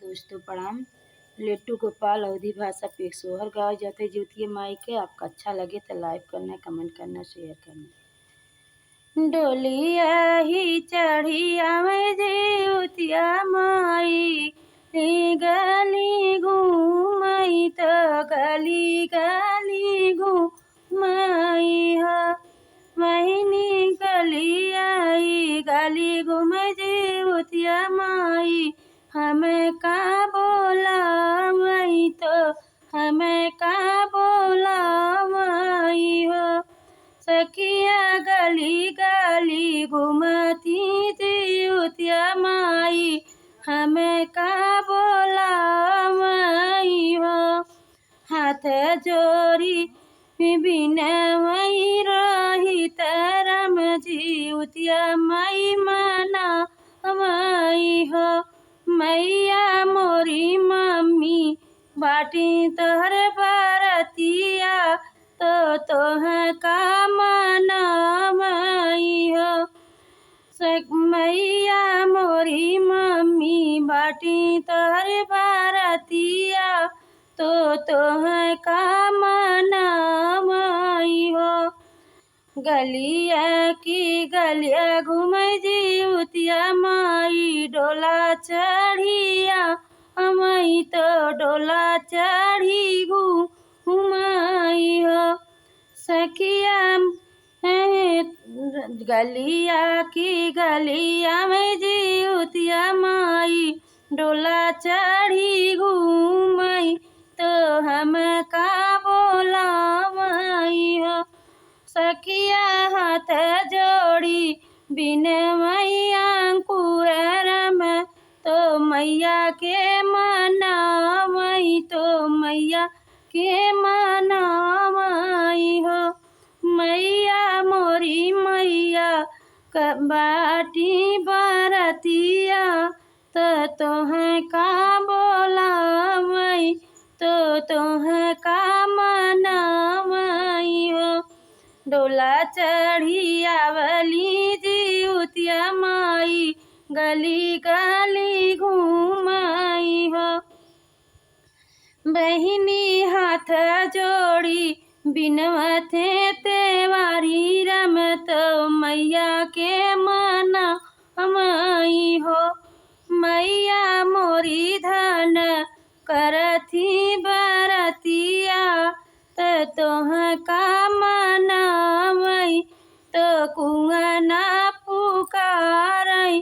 दोस्तों प्रणाम। लेट्टू गोपाल अवधी भाषा पे एक सोहर गावे जाते ज्योतिया माई के। आपका अच्छा लगे तो लाइक करना, कमेंट करना, शेयर करना। डोलिया ही चढ़िया में ज्योतिया माई गली घूमई तो गली गली घूमई हा महीनी गली आई गली घूमे ज्योतिया माई हमें का बोला मई तो हमें का बोला मई हो सखिया गली गली घूमती ज्योतिया माई हमें का बोला मई हो हाथ जोड़ी बिनवई रही तरम ज्योतिया माई मना मई हो मैया मोरी मम्मी बाटी तोहर बरतिया तो तोह का मना मई हो मैया मोरी मम्मी बाटी तोहर बरतिया तो तोह का मना मई हो गलिया की गलिया घूमै ज्योतिया माई डोला चढ़िया मई तो डोला चढ़ी घूमई हो सखिया गलिया की गलिया में ज्योतिया माई डोला चढ़ी घूमई तो हम का बोला मई हो सखिया हाथ जोड़ी बिन मैया कुरम तो मैया के मना मई तो मैया के मना मई हो मैया मोरी मैया बाटी बरतिया तो तोह का बोला मई तो तोह का मना मई हो डोला चढ़ी आवली ज्योतिया माई गली गली घूमई हो बहिनी हाथ जोड़ी बिनवथे तेवारी रमत मैया के मना मई हो मैया मोरी धन करथी बरतिया तोह का मना मई तो कुआना पुकारई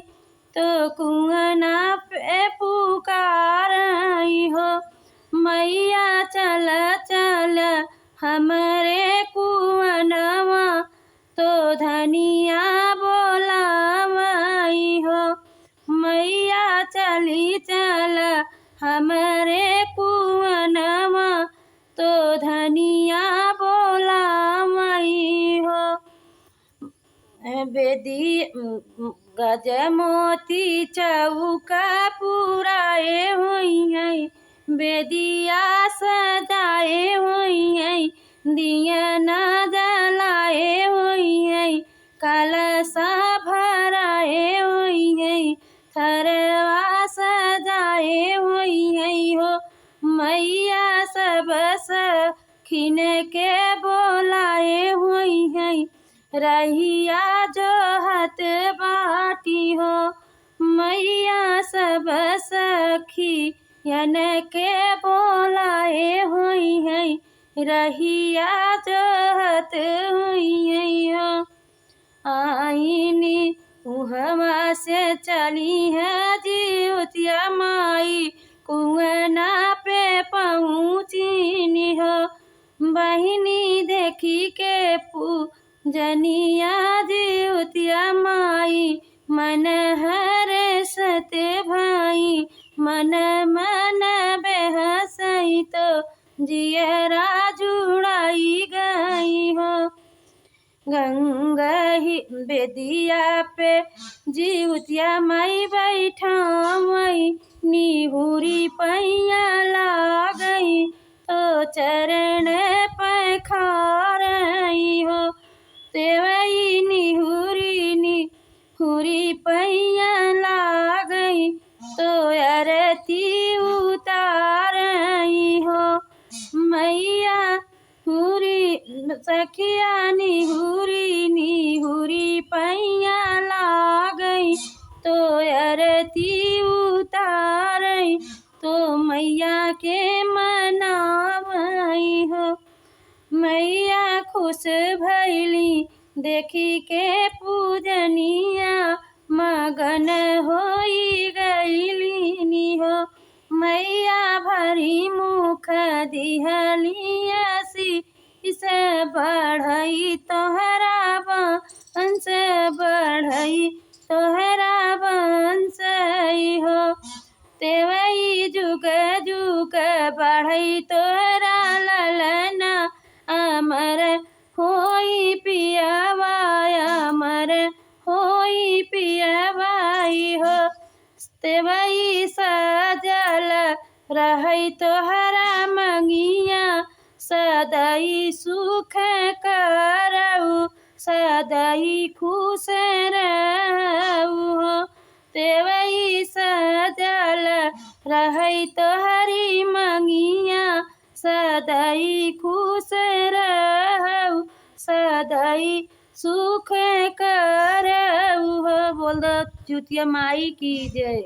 तो कुआना पे पुकारई हो मैया चल चल हमरे कुआनवा तो धनिया बोला मई हो मैया चली चल हमरे कुआनवा तो धनिया बोला मई हो बेदी गजमोती चौका पुराए हुई है बेदिया सजाए हुई है दिया न जलाए हुई है कलशा भराए हुई है थरवा सजाए हुई है हो मैया सब सखिन के बोलाए हुई है रहिया जो हाथ बाटी हो मैया सब सखी यन के बोलाए हुई है रहिया जो हाथ हुई है हो आईनी उहवा से चली है ज्योतिया माई कुआना पे पहुँची हो बहिनी देखी के पूजनिया ज्योतिया माई मन हर सत भाई मन मन बेहसई तो जियरा जुड़ाई गई हो गंगा ही बेदिया पे ज्योतिया माई बैठा मई निहुरी पैया ला गई तो चरण पखारई हो सेवई निहुरी पैया ला गई तो अरती उतारई हो। मैया हुरी सखिया निहुरी निहुरी पैया लागई तो अरती उतारई तो मैया के मनावई हो। मैया खुश भैली देखी के पूजनिया मगन होई गईली हो। मैया भरी मुख दिहलियसी इसे बढ़ई तोहरा वंश बढ़ई तोहरा वंश हो। तेवई जुग जुग बढ़ई तोहरा ललना अमर होई पियवा अमर होई पियवाई हो। तेवई सजल रहई तोहरा मंगिया सदाई सुख करऊ सदाई खुश रहू हो। तेवई सजल रहई तोहरी मंगिया सदाई खुश रहू सदाई सुख करऊ हो। बोल दो चुतिया माई की जय।